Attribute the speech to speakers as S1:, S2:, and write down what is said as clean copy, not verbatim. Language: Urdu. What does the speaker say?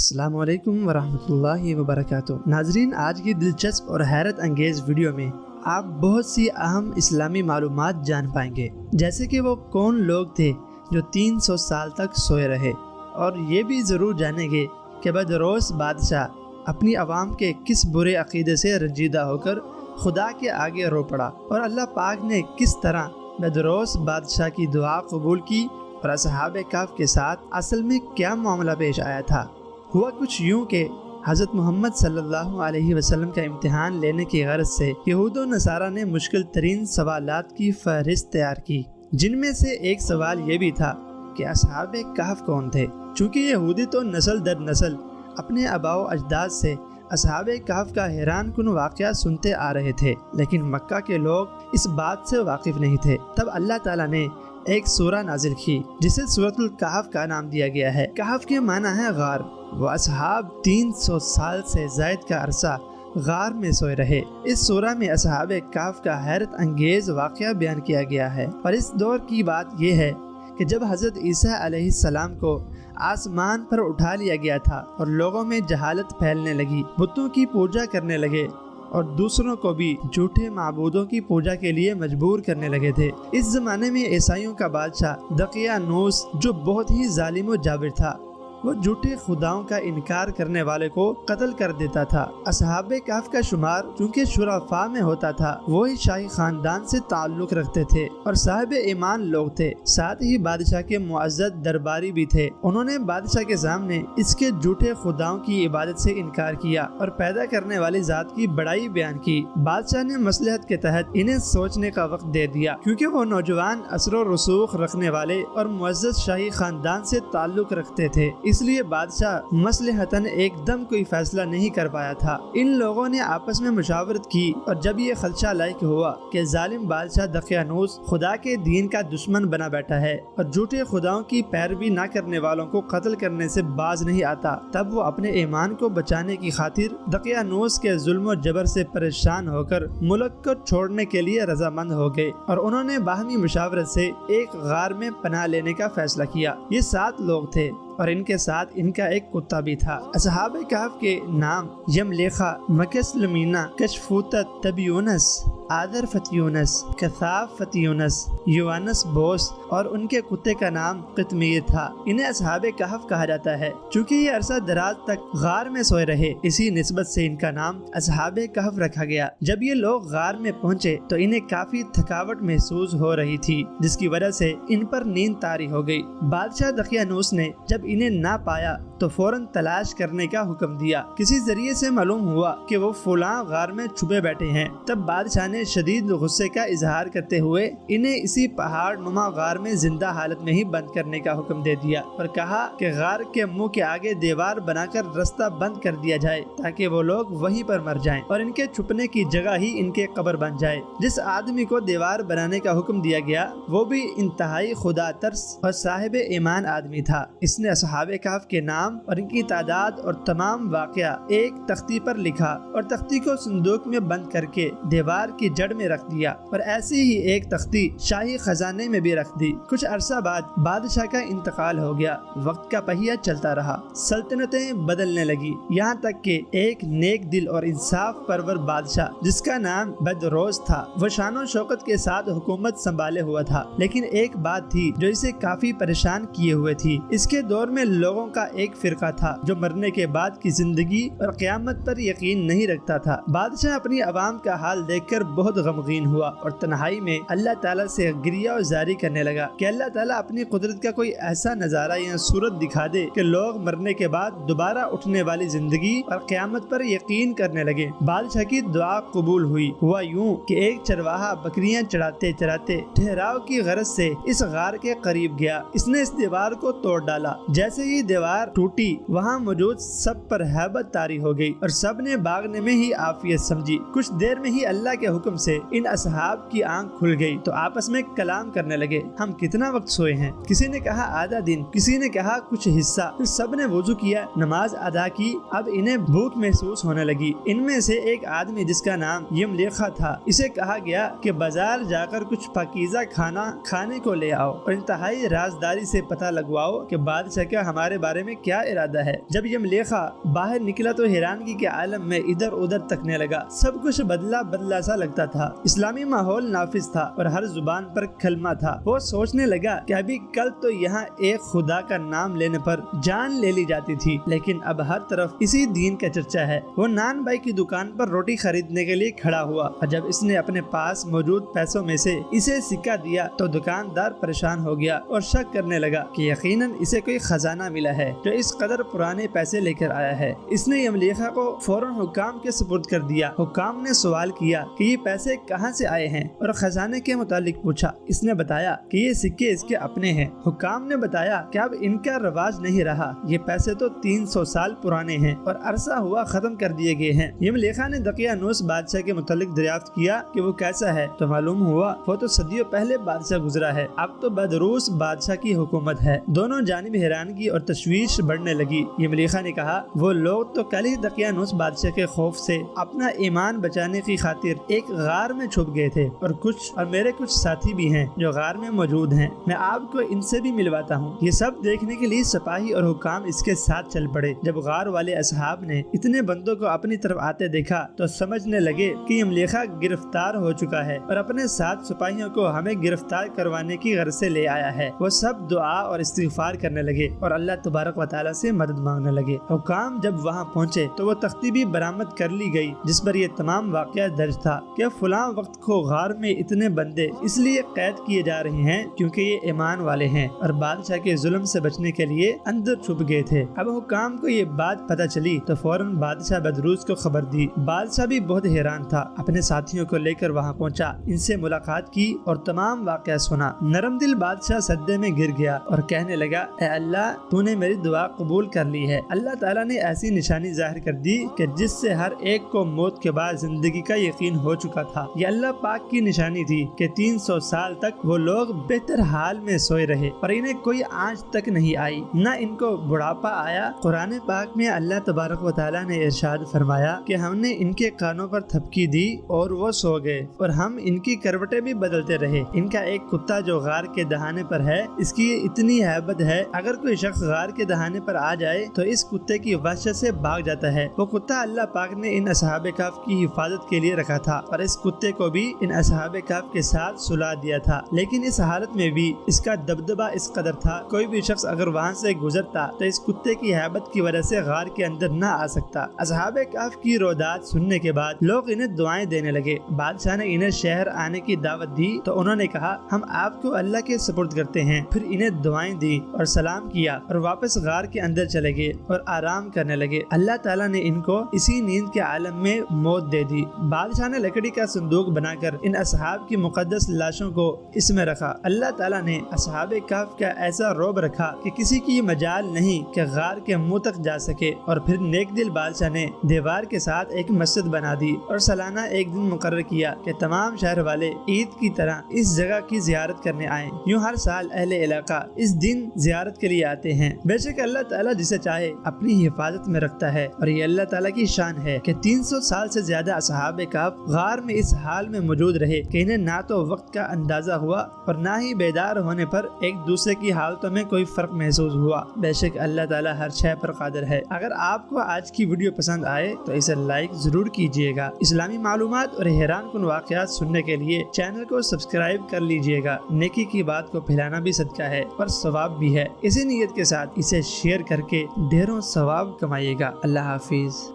S1: السلام علیکم ورحمۃ اللہ وبرکاتہ۔ ناظرین، آج کی دلچسپ اور حیرت انگیز ویڈیو میں آپ بہت سی اہم اسلامی معلومات جان پائیں گے، جیسے کہ وہ کون لوگ تھے جو 300 سال تک سوئے رہے، اور یہ بھی ضرور جانیں گے کہ بدروس بادشاہ اپنی عوام کے کس برے عقیدے سے رنجیدہ ہو کر خدا کے آگے رو پڑا، اور اللہ پاک نے کس طرح بدروس بادشاہ کی دعا قبول کی، اور اصحاب کہف کے ساتھ اصل میں کیا معاملہ پیش آیا تھا۔ ہوا کچھ یوں کہ حضرت محمد صلی اللہ علیہ وسلم کا امتحان لینے کی غرض سے یہود و نصارہ نے مشکل ترین سوالات کی فہرست تیار کی، جن میں سے ایک سوال یہ بھی تھا کہ اصحاب کہف کون تھے۔ چونکہ یہودی تو نسل در نسل اپنے آباء و اجداد سے اصحاب کہف کا حیران کن واقعہ سنتے آ رہے تھے، لیکن مکہ کے لوگ اس بات سے واقف نہیں تھے۔ تب اللہ تعالیٰ نے ایک سورہ نازل کی جسے سورۃ الکہف کا نام دیا گیا ہے۔ کہف کے معنی ہے غار۔ وہ اصحاب 300 سال سے زائد کا عرصہ غار میں سوئے رہے۔ اس سورہ میں اصحاب کہف کا حیرت انگیز واقعہ بیان کیا گیا ہے، اور اس دور کی بات یہ ہے کہ جب حضرت عیسیٰ علیہ السلام کو آسمان پر اٹھا لیا گیا تھا اور لوگوں میں جہالت پھیلنے لگی، بتوں کی پوجا کرنے لگے اور دوسروں کو بھی جھوٹے معبودوں کی پوجا کے لیے مجبور کرنے لگے تھے۔ اس زمانے میں عیسائیوں کا بادشاہ دقیانوس، جو بہت ہی ظالم و جابر تھا، وہ جھوٹے خداؤں کا انکار کرنے والے کو قتل کر دیتا تھا۔ اصحاب کہف کا شمار چونکہ شرفاء میں ہوتا تھا، وہی شاہی خاندان سے تعلق رکھتے تھے اور صاحب ایمان لوگ تھے، ساتھ ہی بادشاہ کے معزز درباری بھی تھے۔ انہوں نے بادشاہ کے سامنے اس کے جھوٹے خداؤں کی عبادت سے انکار کیا اور پیدا کرنے والی ذات کی بڑائی بیان کی۔ بادشاہ نے مصلحت کے تحت انہیں سوچنے کا وقت دے دیا، کیونکہ وہ نوجوان اثر و رسوخ رکھنے والے اور معزز شاہی خاندان سے تعلق رکھتے تھے، اس لیے بادشاہ مصلحتاً ایک دم کوئی فیصلہ نہیں کر پایا تھا۔ ان لوگوں نے آپس میں مشاورت کی، اور جب یہ خدشہ لاحق ہوا کہ ظالم بادشاہ دقیانوس خدا کے دین کا دشمن بنا بیٹھا ہے اور جھوٹے خداؤں کی پیروی نہ کرنے والوں کو قتل کرنے سے باز نہیں آتا، تب وہ اپنے ایمان کو بچانے کی خاطر دقیانوس کے ظلم و جبر سے پریشان ہو کر ملک کو چھوڑنے کے لیے رضامند ہو گئے، اور انہوں نے باہمی مشاورت سے ایک غار میں پناہ لینے کا فیصلہ کیا۔ یہ 7 لوگ تھے، اور ان کے ساتھ ان کا ایک کتا بھی تھا۔ اصحاب کہف کے نام یملیخا، مکسلمینا، کشفوتت، تبیونس، آدر فتیونس، کثاف فتیونس، یوانس بوس، اور ان کے کتے کا نام قطمیر تھا۔ انہیں اصحاب کہف کہا جاتا ہے چونکہ یہ عرصہ دراز تک غار میں سوئے رہے، اسی نسبت سے ان کا نام اصحاب کہف رکھا گیا۔ جب یہ لوگ غار میں پہنچے تو انہیں کافی تھکاوٹ محسوس ہو رہی تھی، جس کی وجہ سے ان پر نیند طاری ہو گئی۔ بادشاہ دقیانوس نے جب انہیں نہ پایا تو فوراً تلاش کرنے کا حکم دیا۔ کسی ذریعے سے معلوم ہوا کہ وہ فلاں غار میں چھپے بیٹھے ہیں۔ تب بادشاہ نے شدید غصے کا اظہار کرتے ہوئے انہیں اسی پہاڑ نما غار میں زندہ حالت میں ہی بند کرنے کا حکم دے دیا، اور کہا کہ غار کے منہ کے آگے دیوار بنا کر رستہ بند کر دیا جائے تاکہ وہ لوگ وہیں پر مر جائیں، اور ان کے چھپنے کی جگہ ہی ان کے قبر بن جائے۔ جس آدمی کو دیوار بنانے کا حکم دیا گیا وہ بھی انتہائی خدا ترس اور صاحب ایمان آدمی تھا۔ اس نے اصحاب کہف کے نام اور ان کی تعداد اور تمام واقعہ ایک تختی پر لکھا، اور تختی کو صندوق میں بند کر کے دیوار کی جڑ میں رکھ دیا، اور ایسی ہی ایک تختی شاہی خزانے میں بھی رکھ دی۔ کچھ عرصہ بعد بادشاہ کا انتقال ہو گیا۔ وقت کا پہیہ چلتا رہا، سلطنتیں بدلنے لگی، یہاں تک کہ ایک نیک دل اور انصاف پرور بادشاہ جس کا نام بدروس تھا، وہ شان و شوکت کے ساتھ حکومت سنبھالے ہوا تھا۔ لیکن ایک بات تھی جو اسے کافی پریشان کیے ہوئے تھی۔ اس کے دور میں لوگوں کا ایک فرقہ تھا جو مرنے کے بعد کی زندگی اور قیامت پر یقین نہیں رکھتا تھا۔ بادشاہ اپنی عوام کا حال دیکھ کر بہت غمگین ہوا اور تنہائی میں اللہ تعالیٰ سے گریہ و زاری کرنے لگا کہ اللہ تعالیٰ اپنی قدرت کا کوئی ایسا نظارہ یا صورت دکھا دے کہ لوگ مرنے کے بعد دوبارہ اٹھنے والی زندگی اور قیامت پر یقین کرنے لگے۔ بادشاہ کی دعا قبول ہوئی۔ ہوا یوں کہ ایک چرواہا بکریاں چراتے چراتے ٹھہراؤ کی غرض سے اس غار کے قریب گیا۔ اس نے اس دیوار کو توڑ ڈالا۔ جیسے ہی دیوار ٹوٹی، وہاں موجود سب پر ہیبت طاری ہو گئی اور سب نے بھاگنے میں ہی عافیت سمجھی۔ کچھ دیر میں ہی اللہ کے حکم سے ان اصحاب کی آنکھ کھل گئی تو آپس میں کلام کرنے لگے، ہم کتنا وقت سوئے ہیں؟ کسی نے کہا آدھا دن، کسی نے کہا کچھ حصہ۔ پھر سب نے وضو کیا، نماز ادا کی۔ اب انہیں بھوک محسوس ہونے لگی۔ ان میں سے ایک آدمی جس کا نام یملیخا تھا، اسے کہا گیا کہ بازار جا کر کچھ پاکیزہ کھانا کھانے کو لے آؤ اور انتہائی رازداری سے پتہ لگواؤ کہ بادشاہ کا ہمارے بارے میں کیا کیا ارادہ ہے۔ جب یملیخا باہر نکلا تو حیرانگی کے عالم میں ادھر ادھر تکنے لگا۔ سب کچھ بدلا بدلا سا لگتا تھا، اسلامی ماحول نافذ تھا اور ہر زبان پر کلمہ تھا۔ وہ سوچنے لگا کہ ابھی کل تو یہاں ایک خدا کا نام لینے پر جان لے لی جاتی تھی، لیکن اب ہر طرف اسی دین کا چرچا ہے۔ وہ نان بھائی کی دکان پر روٹی خریدنے کے لیے کھڑا ہوا اور جب اس نے اپنے پاس موجود پیسوں میں سے اسے سکہ دیا تو دکاندار پریشان ہو گیا اور شک کرنے لگا کہ یقیناً اسے کوئی خزانہ ملا ہے جو اس قدر پرانے پیسے لے کر آیا ہے۔ اس نے یملیخا کو فوراً حکام کے سپرد کر دیا۔ حکام نے سوال کیا کہ یہ پیسے کہاں سے آئے ہیں اور خزانے کے متعلق پوچھا۔ اس نے بتایا کہ یہ سکے اس کے اپنے ہیں۔ حکام نے بتایا کہ اب ان کا رواج نہیں رہا، یہ پیسے تو 300 سال پرانے ہیں اور عرصہ ہوا ختم کر دیے گئے ہیں۔ یملیخا نے دقیانوس بادشاہ کے متعلق دریافت کیا کہ وہ کیسا ہے تو معلوم ہوا وہ تو صدیوں پہلے بادشاہ گزرا ہے، اب تو بدروس بادشاہ کی حکومت ہے۔ دونوں جانب حیرانگی اور تشویش بڑھنے لگی۔ یملیخا نے کہا وہ لوگ تو کل ہی دقیانوس بادشاہ کے خوف سے اپنا ایمان بچانے کی خاطر ایک غار میں چھپ گئے تھے اور میرے کچھ ساتھی بھی ہیں جو غار میں موجود ہیں، میں آپ کو ان سے بھی ملواتا ہوں۔ یہ سب دیکھنے کے لیے سپاہی اور حکام اس کے ساتھ چل پڑے۔ جب غار والے اصحاب نے اتنے بندوں کو اپنی طرف آتے دیکھا تو سمجھنے لگے کہ یملیخا گرفتار ہو چکا ہے اور اپنے ساتھ سپاہیوں کو ہمیں گرفتار کروانے کی غرض سے لے آیا ہے۔ وہ سب دعا اور استغفار کرنے لگے اور اللہ تبارک و تعالیٰ سے مدد مانگنے لگے۔ حکام جب وہاں پہنچے تو وہ تختی بھی برآمد کر لی گئی جس پر یہ تمام واقعہ درج تھا کہ فلاں وقت کو غار میں اتنے بندے اس لیے قید کیے جا رہے ہیں کیونکہ یہ ایمان والے ہیں اور بادشاہ کے ظلم سے بچنے کے لیے اندر چھپ گئے تھے۔ اب حکام کو یہ بات پتہ چلی تو فوراً بادشاہ بدروس کو خبر دی۔ بادشاہ بھی بہت حیران تھا، اپنے ساتھیوں کو لے کر وہاں پہنچا، ان سے ملاقات کی اور تمام واقعہ سنا۔ نرم دل بادشاہ سجدے میں گر گیا اور کہنے لگا اے اللہ تو نے میری دعا قبول کر لی ہے۔ اللہ تعالیٰ نے ایسی نشانی ظاہر کر دی کہ جس سے ہر ایک کو موت کے بعد زندگی کا یقین ہو چکا تھا۔ یہ اللہ پاک کی نشانی تھی کہ 300 سال تک وہ لوگ بہتر حال میں سوئے رہے اور انہیں کوئی آنچ تک نہیں آئی، نہ ان کو بڑھاپا آیا۔ قرآن پاک میں اللہ تبارک و تعالیٰ نے ارشاد فرمایا کہ ہم نے ان کے کانوں پر تھپکی دی اور وہ سو گئے اور ہم ان کی کروٹیں بھی بدلتے رہے۔ ان کا ایک کتا جو غار کے دہانے پر ہے، اس کی اتنی ہیبت ہے اگر کوئی شخص غار کے دہانے پر آ جائے تو اس کتے کی وحشت سے بھاگ جاتا ہے۔ وہ کتا اللہ پاک نے ان اصحاب کہف کی حفاظت کے لیے رکھا تھا اور اس کتے کو بھی ان اصحاب کہف کے ساتھ سلا دیا تھا، لیکن اس حالت میں بھی اس کا دبدبہ اس قدر تھا کوئی بھی شخص اگر وہاں سے گزرتا تو اس کتے کی ہیبت کی وجہ سے غار کے اندر نہ آ سکتا۔ اصحاب کہف کی رودات سننے کے بعد لوگ انہیں دعائیں دینے لگے۔ بادشاہ نے انہیں شہر آنے کی دعوت دی تو انہوں نے کہا ہم آپ کو اللہ کے سپرد کرتے ہیں۔ پھر انہیں دعائیں دی اور سلام کیا اور واپس غار کے اندر چلے گئے اور آرام کرنے لگے۔ اللہ تعالیٰ نے ان کو اسی نیند کے عالم میں موت دے دی۔ بادشاہ نے لکڑی کا صندوق بنا کر ان اصحاب کی مقدس لاشوں کو اس میں رکھا۔ اللہ تعالیٰ نے اصحاب کہف کا ایسا رعب رکھا کہ کسی کی مجال نہیں کہ غار کے منہ تک جا سکے، اور پھر نیک دل بادشاہ نے دیوار کے ساتھ ایک مسجد بنا دی اور سالانہ ایک دن مقرر کیا کہ تمام شہر والے عید کی طرح اس جگہ کی زیارت کرنے آئیں۔ یوں ہر سال اہل علاقہ اس دن زیارت کے لیے آتے ہیں۔ بے شک اللہ تعالیٰ جسے چاہے اپنی حفاظت میں رکھتا ہے، اور یہ اللہ تعالیٰ کی شان ہے کہ 300 سال سے زیادہ اصحاب کہف غار میں اس حال میں موجود رہے کہ انہیں نہ تو وقت کا اندازہ ہوا اور نہ ہی بیدار ہونے پر ایک دوسرے کی حالتوں میں کوئی فرق محسوس ہوا۔ بے شک اللہ تعالیٰ ہر شے پر قادر ہے۔ اگر آپ کو آج کی ویڈیو پسند آئے تو اسے لائک ضرور کیجیے گا۔ اسلامی معلومات اور حیران کن واقعات سننے کے لیے چینل کو سبسکرائب کر لیجیے گا۔ نیکی کی بات کو پھیلانا بھی صدقہ ہے اور ثواب بھی ہے۔ اسی نیت کے ساتھ اسے شیئر کر کے ڈھیروں ثواب کمائیے گا۔ اللہ حافظ۔